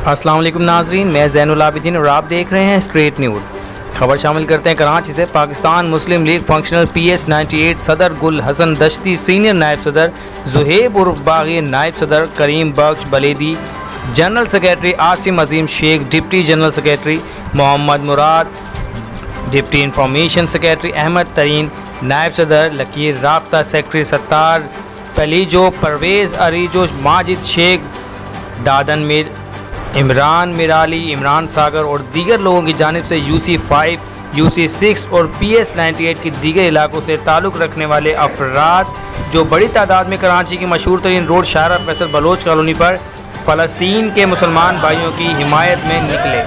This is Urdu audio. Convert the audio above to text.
السلام علیکم ناظرین، میں زین العابدین اور آپ دیکھ رہے ہیں اسٹریٹ نیوز۔ خبر شامل کرتے ہیں کراچی سے۔ پاکستان مسلم لیگ فنکشنل PS 98 صدر گل حسن دشتی، سینئر نائب صدر زہیب عرف باغی، نائب صدر کریم بخش بلیدی، جنرل سیکرٹری عاصم عظیم شیخ، deputy general secretary Muhammad Murad, deputy information secretary Ahmad ترین، نائب صدر لکیر، رابطہ سیکرٹری ستار پلیجو، پرویز اریجو، ماجد شیخ، دادن میر، عمران میرالی، عمران ساگر اور دیگر لوگوں کی جانب سے UC5، UC6 اور PS 98 کی دیگر علاقوں سے تعلق رکھنے والے افراد جو بڑی تعداد میں کراچی کی مشہور ترین روڈ شاہراہ فیصل بلوچ کالونی پر فلسطین کے مسلمان بھائیوں کی حمایت میں نکلے۔